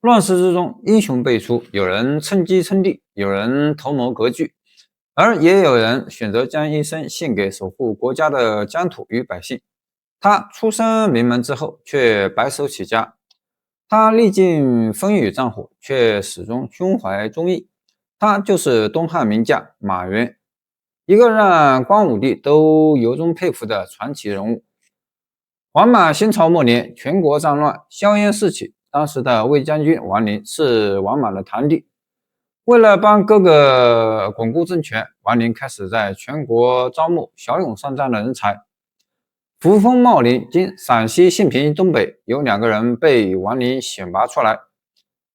乱世之中，英雄辈出，有人趁机称帝，有人图谋割据，而也有人选择将一生献给守护国家的疆土与百姓。他出身名门之后，却白手起家；他历尽风雨战火，却始终胸怀忠义。他就是东汉名将马援，一个让光武帝都由衷佩服的传奇人物。王莽新朝末年，全国战乱，硝烟四起。当时的魏将军王林是王莽的堂弟，为了帮哥哥巩固政权，王林开始在全国招募骁勇善战的人才。扶风茂林（今陕西信平东北）有2个人被王林选拔出来，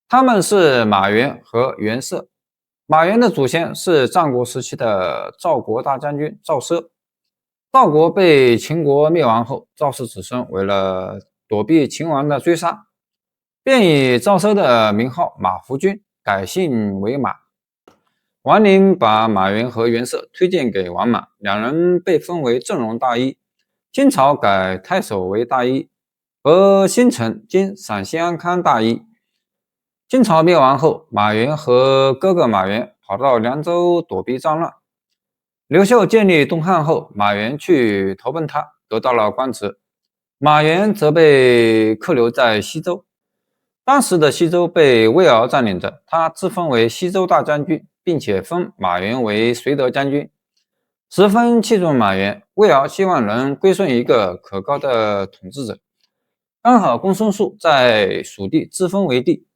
他们是马援和袁绍。马援的祖先是战国时期的赵国大将军赵奢。赵国被秦国灭亡后，赵氏子孙为了躲避秦王的追杀，便以赵奢的名号马服君，改姓为马。王林把马援和袁绍推荐给王莽，2人被封为镇戎大尹，清朝改太守为大尹，和新城（今陕西安康）大尹。清朝灭亡后，马援和哥哥马援跑到凉州躲避战乱。刘秀建立东汉后，马援去投奔他，得到了官职。马援则被扣留在西周。当时的西周被魏敖占领着，他自封为西周大将军，并且封马援为绥德将军，十分器重马援。魏敖希望能归顺一个可靠的统治者，刚好公孙述在蜀地自封为帝。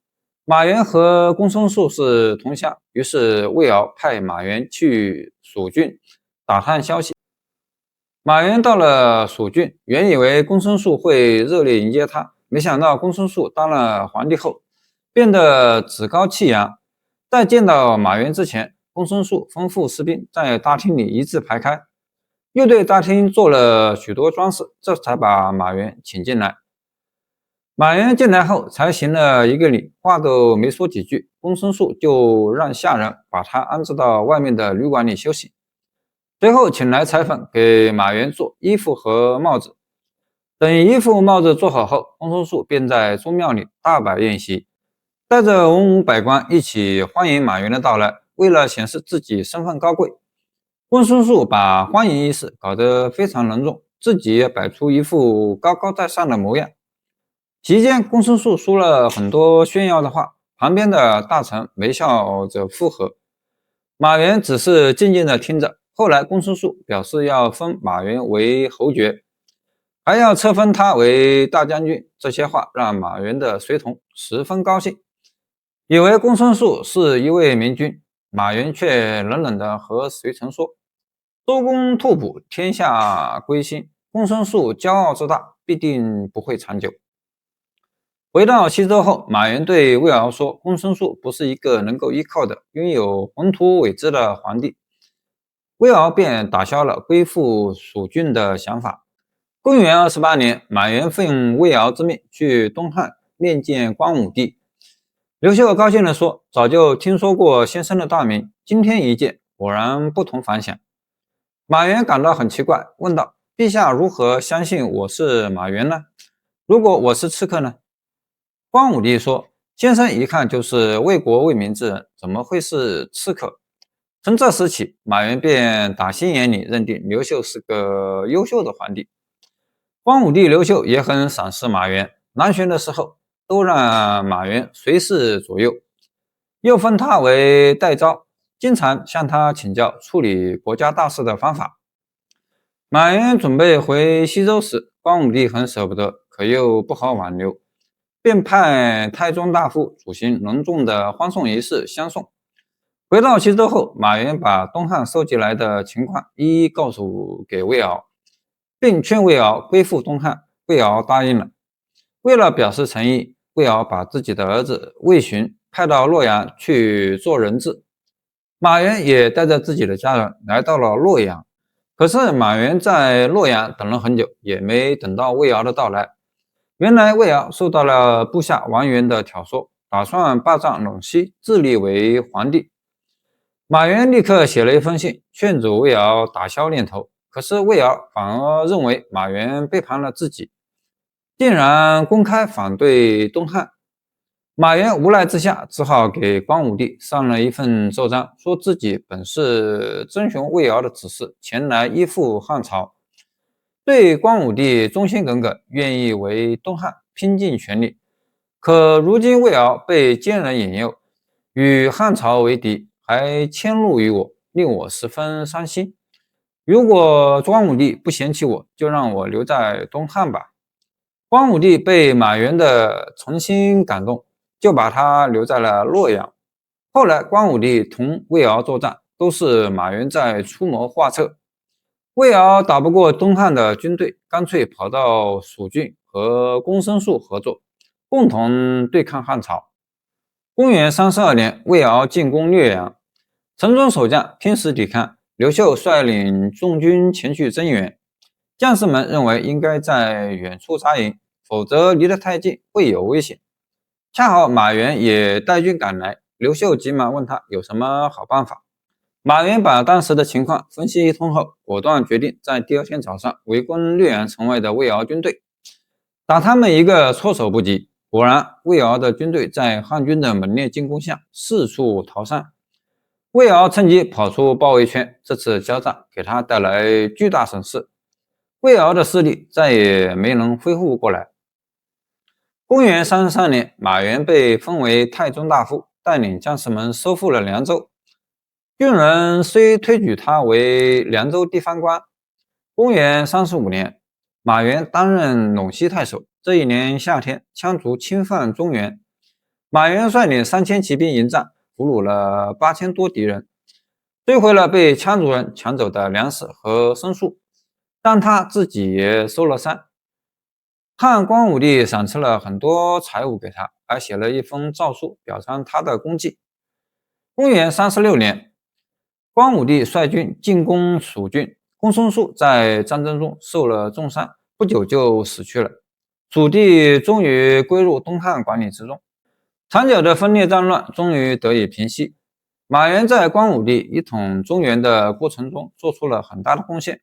马援和公孙述是同乡，于是魏敖派马援去蜀郡打探消息。马援到了蜀郡，原以为公孙述会热烈迎接他，没想到公孙述当了皇帝后，变得趾高气扬。在见到马援之前，公孙述吩咐士兵在大厅里一字排开，又对大厅做了许多装饰，这才把马援请进来。马援进来后，才行了一个礼，话都没说几句，公孙述就让下人把他安置到外面的旅馆里休息。随后请来裁缝给马援做衣服和帽子。等衣服帽子做好后，公孙述便在宗庙里大摆宴席，带着文武百官一起欢迎马援的到来。为了显示自己身份高贵，公孙述把欢迎仪式搞得非常隆重，自己也摆出一副高高在上的模样。席间，公孙述说了很多炫耀的话，旁边的大臣微笑着附和，马援只是静静地听着。后来公孙述表示要封马援为侯爵，还要册封他为大将军，这些话让马援的随从十分高兴，以为公孙述是一位明君。马援却冷冷地和随从说：周公吐哺，天下归心，公孙述骄傲自大，必定不会长久。回到西周后，马援对魏敖说，公孙述不是一个能够依靠的、拥有宏图伟志的皇帝。魏敖便打消了归附蜀郡的想法。公元28年，马援奉魏敖之命去东汉面见光武帝。刘秀高兴地说：早就听说过先生的大名，今天一见，果然不同凡响。马援感到很奇怪，问道：陛下如何相信我是马援呢？如果我是刺客呢？光武帝说：先生一看就是为国为民之人，怎么会是刺客？从这时起，马援便打心眼里认定刘秀是个优秀的皇帝。光武帝刘秀也很赏识马援，南巡的时候都让马援随侍左右，又封他为代昭，经常向他请教处理国家大事的方法。马援准备回西周时，光武帝很舍不得，可又不好挽留，便派太中大夫举行隆重的欢送仪式相送。回到西周后，马援把东汉收集来的情况一一告诉给魏敖，并劝魏敖归附东汉。魏敖答应了。为了表示诚意，魏敖把自己的儿子魏询派到洛阳去做人质，马援也带着自己的家人来到了洛阳。可是马援在洛阳等了很久，也没等到魏敖的到来。原来魏敖受到了部下王元的挑唆，打算霸占陇西，自立为皇帝。马援立刻写了一封信，劝阻魏敖打消念头。可是魏敖反而认为马援背叛了自己，竟然公开反对东汉。马援无奈之下，只好给光武帝上了一份奏章，说自己本是遵循魏瑶的指示前来依附汉朝，对光武帝忠心耿耿，愿意为东汉拼尽全力。可如今魏瑶被奸人引诱，与汉朝为敌，还迁怒于我，令我十分伤心。如果光武帝不嫌弃我，就让我留在东汉吧。光武帝被马援的诚心感动，就把他留在了洛阳。后来光武帝同魏瑶作战，都是马援在出谋划策。魏瑶打不过东汉的军队，干脆跑到蜀郡和公孙述合作，共同对抗汉朝。公元32年，魏瑶进攻略阳，城中守将拼死抵抗，刘秀率领众军前去增援。将士们认为应该在远处扎营，否则离得太近会有危险。恰好马援也带军赶来，刘秀急忙问他有什么好办法。马援把当时的情况分析一通后，果断决定在第二天早上围攻略阳城外的魏瑶军队，打他们一个措手不及。果然，魏瑶的军队在汉军的猛烈进攻下四处逃散。魏瑶趁机跑出包围圈，这次交战给他带来巨大损失，魏瑶的势力再也没能恢复过来。公元33年，马援被封为太中大夫，带领将士们收复了凉州。郡人虽推举他为凉州地方官。公元35年，马援担任陇西太守。这一年夏天，羌族侵犯中原，马援率领3000骑兵迎战，俘虏了8000多敌人，追回了被羌族人抢走的粮食和牲畜，但他自己也受了伤。汉光武帝赏赐了很多财物给他，还写了一封诏书表彰他的功绩。公元36年，光武帝率军进攻蜀郡，公孙述在战争中受了重伤，不久就死去了。蜀地终于归入东汉管理之中，长久的分裂战乱终于得以平息。马援在光武帝一统中原的过程中做出了很大的贡献，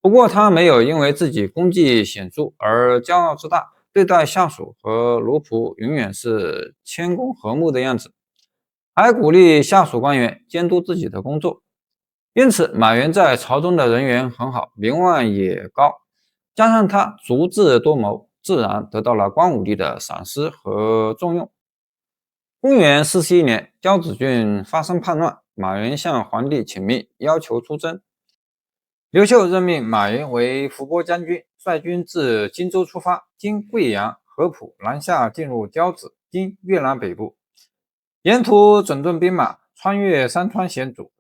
不过他没有因为自己功绩显著而骄傲自大，对待下属和奴仆永远是谦恭和睦的样子，还鼓励下属官员监督自己的工作。因此马援在朝中的人缘很好，名望也高，加上他足智多谋，自然得到了光武帝的赏识和重用。公元41年，交趾郡发生叛乱，马援向皇帝请命，要求出征。刘秀任命马援为伏波将军，率军自荆州出发，经贵阳、合浦南下，进入交趾，今越南北部。沿途整顿兵马，穿越山川险阻，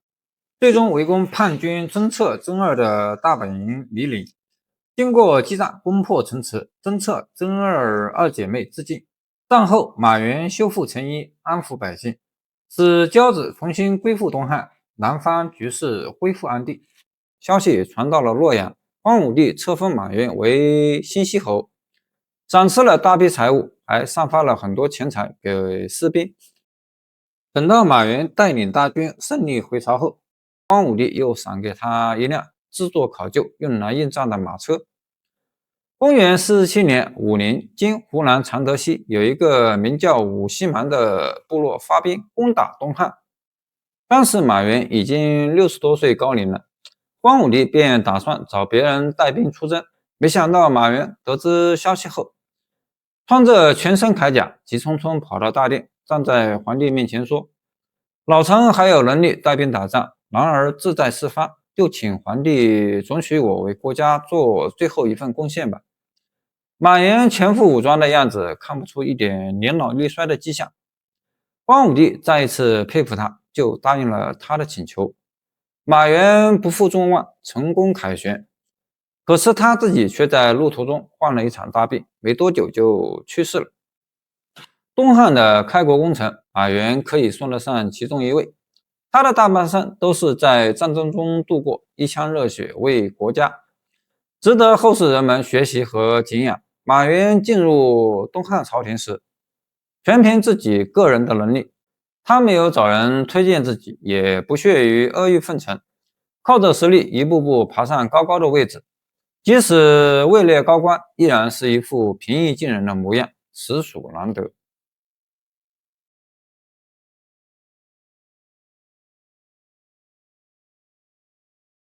最终围攻叛军曾策、曾二的大本营黎陵。经过激战，攻破城池，曾策、曾二二姐妹自尽。战后，马援修复城邑，安抚百姓，使交趾重新归附东汉，南方局势恢复安定。消息传到了洛阳，光武帝册封马援为新息侯，赏赐了大批财物，还散发了很多钱财给士兵。等到马援带领大军胜利回朝后，光武帝又赏给他一辆制作考究用来应战的马车。公元47年，武陵今湖南常德西有一个名叫武西蛮的部落发兵攻打东汉。当时马援已经60多岁高龄了，光武帝便打算找别人带兵出征，没想到马援得知消息后，穿着全身铠甲，急匆匆跑到大殿，站在皇帝面前说：“老臣还有能力带兵打仗，然而志在四方，就请皇帝准许我为国家做最后一份贡献吧。”马援全副武装的样子，看不出一点年老力衰的迹象。光武帝再一次佩服他，就答应了他的请求。马援不负众望，成功凯旋。可是他自己却在路途中患了一场大病，没多久就去世了。东汉的开国功臣，马援可以算得上其中一位。他的大半生都是在战争中度过，一腔热血为国家，值得后世人们学习和敬仰。马援进入东汉朝廷时，全凭自己个人的能力，他没有找人推荐自己，也不屑于阿谀奉承，靠着实力一步步爬上高高的位置，即使位列高官，依然是一副平易近人的模样，实属难得。